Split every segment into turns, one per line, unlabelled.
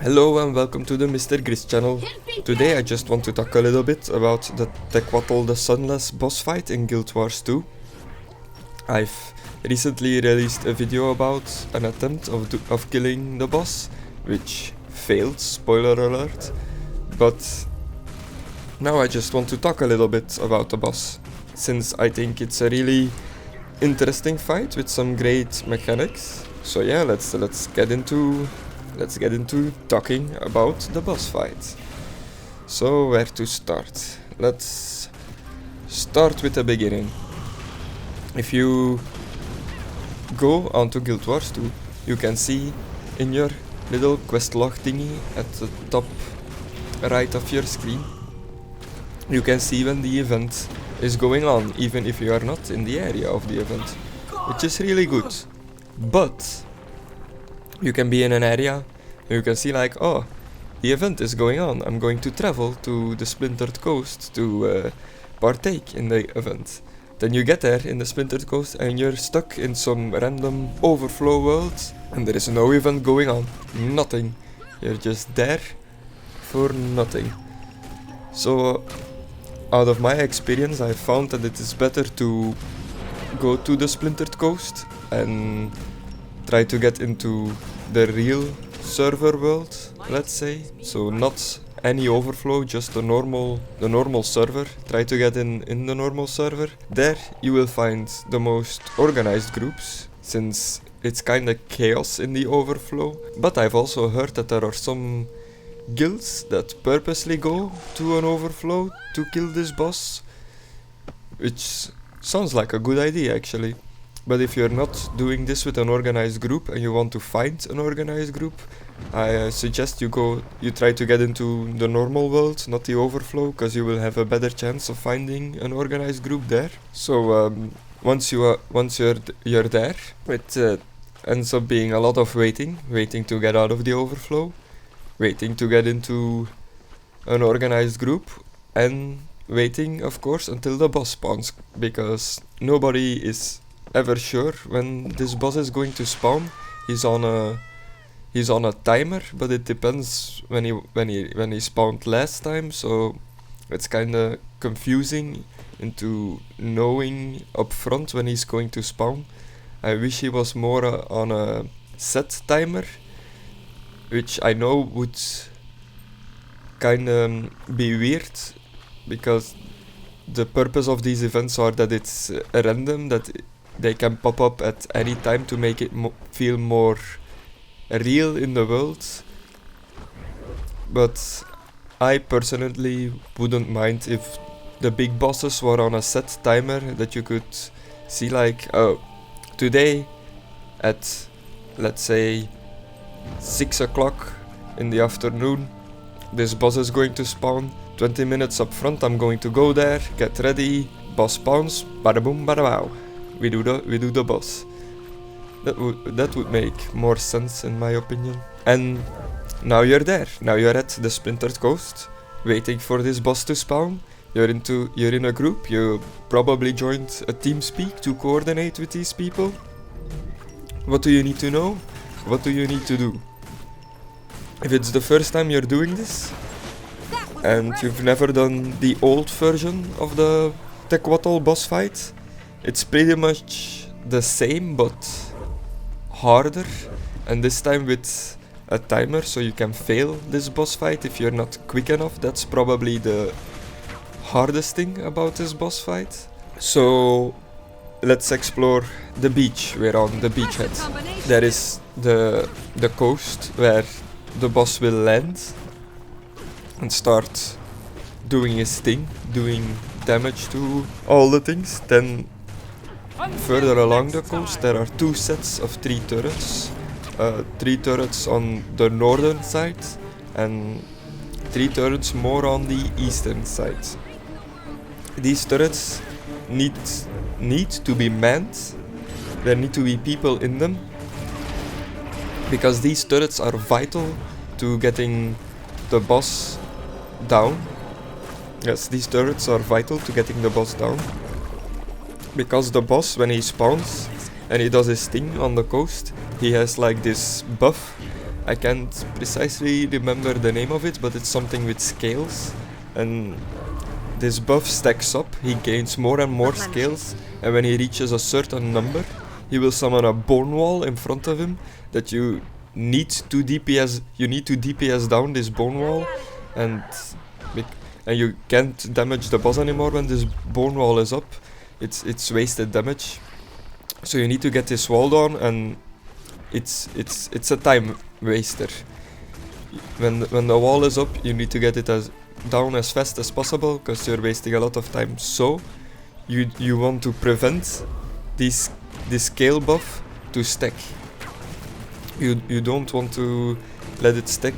Hello and welcome to the Mr. Gris channel. Today I just want to talk a little bit about the Tequatl The Sunless boss fight in Guild Wars 2. I've recently released a video about an attempt of killing the boss, which failed, spoiler alert, but now I just want to talk a little bit about the boss, since I think it's a really interesting fight with some great mechanics. So yeah, let's get into talking about the boss fight. So where to start? Let's start with the beginning. If you go onto Guild Wars 2, you can see in your little quest log thingy at the top right of your screen, you can see when the event is going on, even if you are not in the area of the event, which is really good. But you can be in an area and you can see like, oh, the event is going on, I'm going to travel to the Splintered Coast to partake in the event. Then you get there in the Splintered Coast and you're stuck in some random overflow world and there is no event going on, nothing. You're just there for nothing. So out of my experience, I found that it is better to go to the Splintered Coast and try to get into the real server world, let's say. So not any overflow, just the normal server. Try to get in the normal server. There you will find the most organized groups, since it's kinda chaos in the overflow. But I've also heard that there are some guilds that purposely go to an overflow to kill this boss, which sounds like a good idea actually. But if you're not doing this with an organized group and you want to find an organized group, I suggest you try to get into the normal world, not the overflow, because you will have a better chance of finding an organized group there. So once you're there, it ends up being a lot of waiting to get out of the overflow, waiting to get into an organized group, and waiting, of course, until the boss spawns, because nobody is ever sure when this boss is going to spawn. He's on a timer, but it depends when he spawned last time, so it's kinda confusing into knowing upfront when he's going to spawn. I wish he was more on a set timer, which I know would kinda be weird, because the purpose of these events are that it's random, that they can pop up at any time to make it feel more real in the world. But I personally wouldn't mind if the big bosses were on a set timer, that you could see like, oh, today at, let's say, 6 o'clock in the afternoon, this boss is going to spawn. 20 minutes up front, I'm going to go there, get ready, boss spawns, bada boom, bada wow. We do the boss. That would make more sense in my opinion. And now you're there. Now you're at the Splintered Coast, waiting for this boss to spawn. You're in a group. You probably joined a TeamSpeak to coordinate with these people. What do you need to know? What do you need to do? If it's the first time you're doing this, and you've never done the old version of the Tequatl boss fight, it's pretty much the same but harder, and this time with a timer, so you can fail this boss fight if you're not quick enough. That's probably the hardest thing about this boss fight. So let's explore the beach. We're on the beachhead. There is the coast where the boss will land and start doing his thing, doing damage to all the things. Then further along the coast there are two sets of three turrets. Three turrets on the northern side and three turrets more on the eastern side. These turrets need to be manned. There need to be people in them, because these turrets are vital to getting the boss down. Yes, these turrets are vital to getting the boss down, because the boss, when he spawns and he does his thing on the coast, he has like this buff I can't precisely remember the name of it, but it's something with scales. And this buff stacks up, he gains more and more scales, and when he reaches a certain number, he will summon a bone wall in front of him that you need to DPS down this bone wall, and you can't damage the boss anymore when this bone wall is up. It's wasted damage. So you need to get this wall down, and it's a time waster. When the wall is up, you need to get it down as fast as possible, because you're wasting a lot of time. So you want to prevent this scale buff to stack. You don't want to let it stack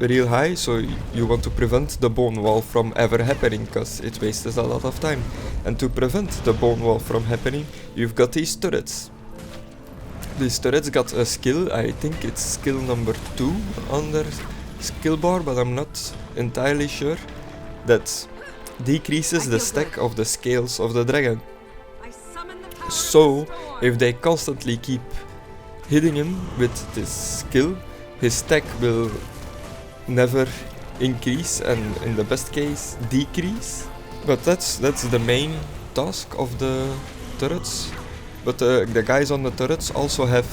real high, so you want to prevent the bone wall from ever happening, because it wastes a lot of time. And to prevent the bone wall from happening, you've got these turrets. These turrets got a skill, I think it's skill number 2 on their skill bar, but I'm not entirely sure, that decreases the stack of the scales of the dragon. So, if they constantly keep hitting him with this skill, his stack will never increase, and in the best case decrease. But that's the main task of the turrets. But the guys on the turrets also have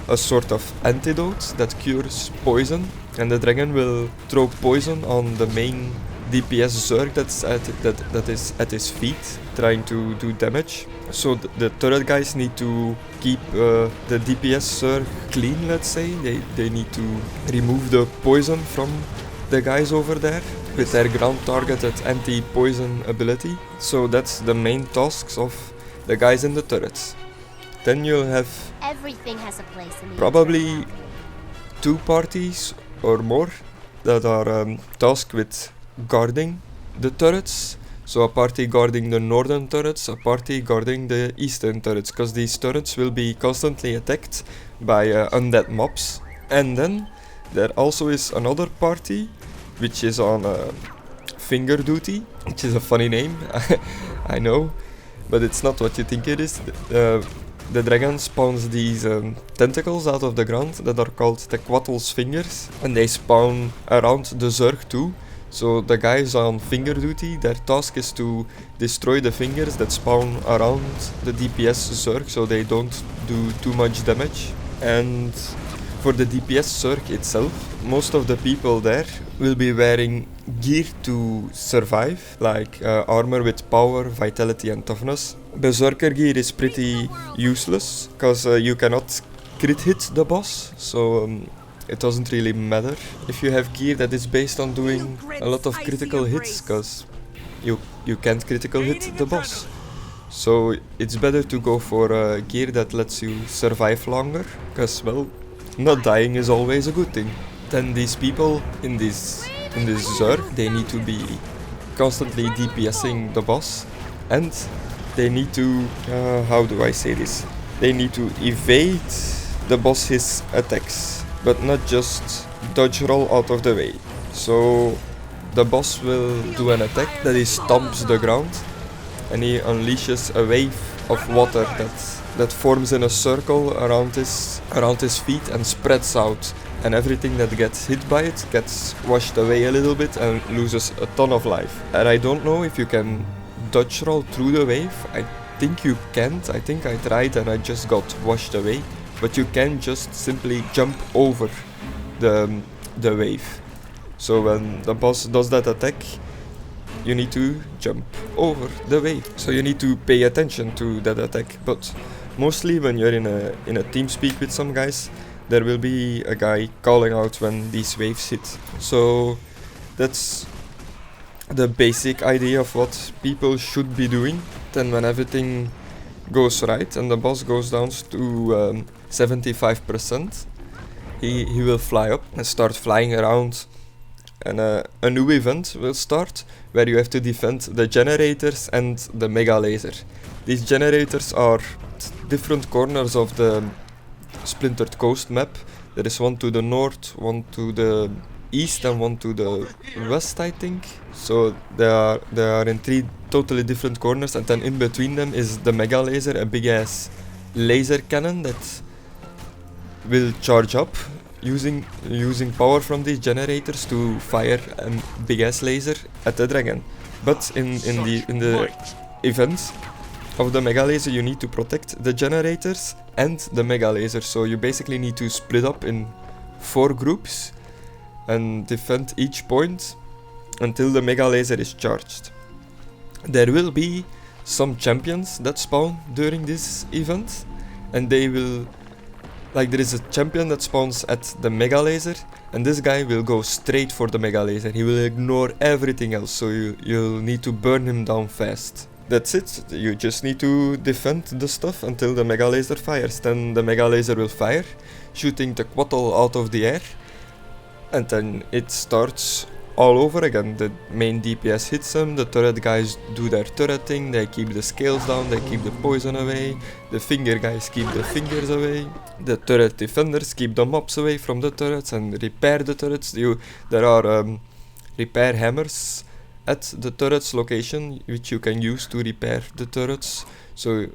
a sort of antidote that cures poison, and the dragon will throw poison on the main DPS Zerg that is at his feet, trying to do damage. So the turret guys need to keep the DPS Zerg clean, let's say. They need to remove the poison from the guys over there with their ground targeted anti-poison ability. So that's the main tasks of the guys in the turrets. Then you'll have
Everything has a place in the
probably 2 parties or more that are tasked with guarding the turrets. So a party guarding the northern turrets, a party guarding the eastern turrets, because these turrets will be constantly attacked by undead mobs. And then there also is another party which is on finger duty, which is a funny name, I know, but it's not what you think it is. The dragon spawns these tentacles out of the ground that are called Tequatl's fingers, and they spawn around the Zerg too. So the guys on finger duty, their task is to destroy the fingers that spawn around the DPS Zerg, so they don't do too much damage. And for the DPS Zerg itself, most of the people there will be wearing gear to survive, like armor with power, vitality and toughness. Berserker gear is pretty useless, because you cannot crit hit the boss, so it doesn't really matter if you have gear that is based on doing a lot of critical hits, because you can't critical hit the boss. So it's better to go for gear that lets you survive longer, because, well, not dying is always a good thing. Then these people in this Zerg, they need to be constantly DPSing the boss, and they need to, how do I say this? They need to evade the boss's attacks, but not just dodge roll out of the way. So the boss will do an attack that he stomps the ground, and he unleashes a wave of water that forms in a circle around his feet and spreads out, and everything that gets hit by it gets washed away a little bit and loses a ton of life. And I don't know if you can dodge roll through the wave. I think you can't. I think I tried and I just got washed away. But you can just simply jump over the wave. So when the boss does that attack, you need to jump over the wave. So you need to pay attention to that attack. But mostly when you're in a team speak with some guys, there will be a guy calling out when these waves hit. So that's the basic idea of what people should be doing. Then when everything goes right and the boss goes down to 75%, he will fly up and start flying around, and a new event will start where you have to defend the generators and the mega laser. These generators are different corners of the Splintered Coast map. There is one to the north, one to the east and one to the west, I think. So they are in 3 totally different corners, and then in between them is the mega laser, a big ass laser cannon that will charge up using power from these generators to fire a big ass laser at the dragon. But in the events of the mega laser, you need to protect the generators and the mega laser. So you basically need to split up in 4 groups and defend each point until the mega laser is charged. There will be some champions that spawn during this event, and they will, like, there is a champion that spawns at the mega laser, and this guy will go straight for the mega laser. He will ignore everything else, so you'll need to burn him down fast. That's it. You just need to defend the stuff until the mega laser fires. Then the mega laser will fire, shooting the Tequatl out of the air, and then it starts all over again. The main DPS hits them, the turret guys do their turret thing, they keep the scales down, they keep the poison away, the finger guys keep the fingers away, the turret defenders keep the mobs away from the turrets and repair the turrets. There are repair hammers at the turret's location which you can use to repair the turrets, so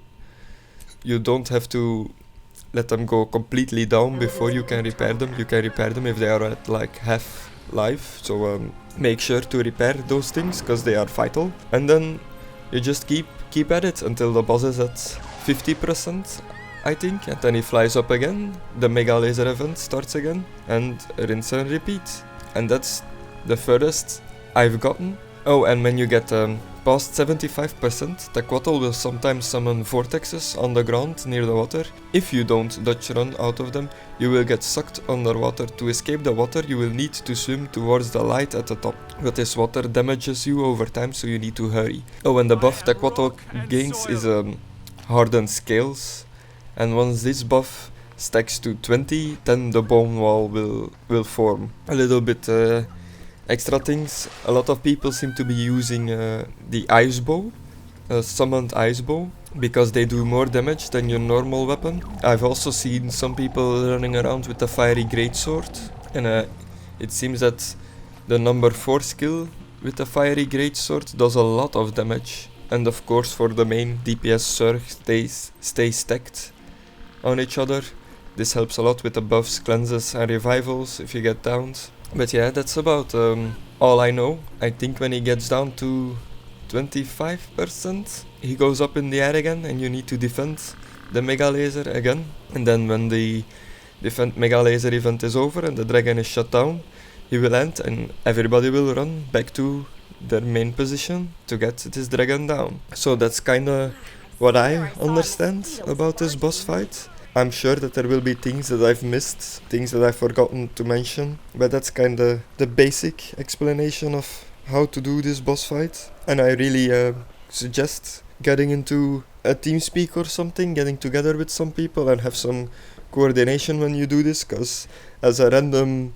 you don't have to let them go completely down before you can repair them. You can repair them if they are at like half life, so make sure to repair those things because they are vital, and then you just keep at it until the boss is at 50%, I think, and then he flies up again, the mega laser event starts again, and rinse and repeat. And that's the furthest I've gotten. Oh, and when you get past 75%, the Tequatl will sometimes summon vortexes on the ground near the water. If you don't dodge run out of them, you will get sucked underwater. To escape the water, you will need to swim towards the light at the top. But this water damages you over time, so you need to hurry. Oh, and the buff the Tequatl gains is hardened scales. And once this buff stacks to 20, then the bone wall will form. A little bit extra things. A lot of people seem to be using the ice bow, summoned ice bow, because they do more damage than your normal weapon. I've also seen some people running around with the fiery greatsword, and it seems that the number 4 skill with the fiery greatsword does a lot of damage. And of course, for the main DPS surge, stay stacked on each other. This helps a lot with the buffs, cleanses and revivals if you get downed. But yeah, that's about all I know. I think when he gets down to 25%, he goes up in the air again and you need to defend the mega laser again. And then when the defend mega laser event is over and the dragon is shut down, he will end and everybody will run back to their main position to get this dragon down. So that's kinda what I understand about this boss fight. I'm sure that there will be things that I've missed, things that I've forgotten to mention, but that's kinda the basic explanation of how to do this boss fight. And I really suggest getting into a TeamSpeak or something, getting together with some people and have some coordination when you do this, cause as a random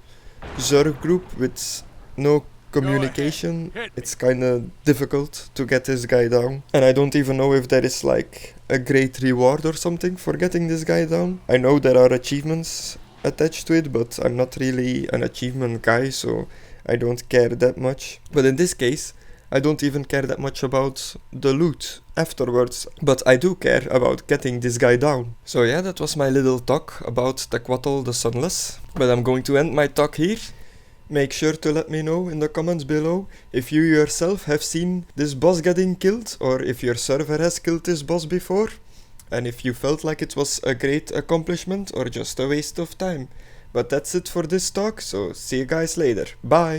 Zerg group with no communication, it's kinda difficult to get this guy down. And I don't even know if there is like a great reward or something for getting this guy down. I know there are achievements attached to it, but I'm not really an achievement guy, so I don't care that much. But in this case, I don't even care that much about the loot afterwards, but I do care about getting this guy down. So yeah, that was my little talk about Tequatl the Sunless. But I'm going to end my talk here. Make sure to let me know in the comments below if you yourself have seen this boss getting killed, or if your server has killed this boss before, and if you felt like it was a great accomplishment or just a waste of time. But that's it for this talk, so see you guys later. Bye!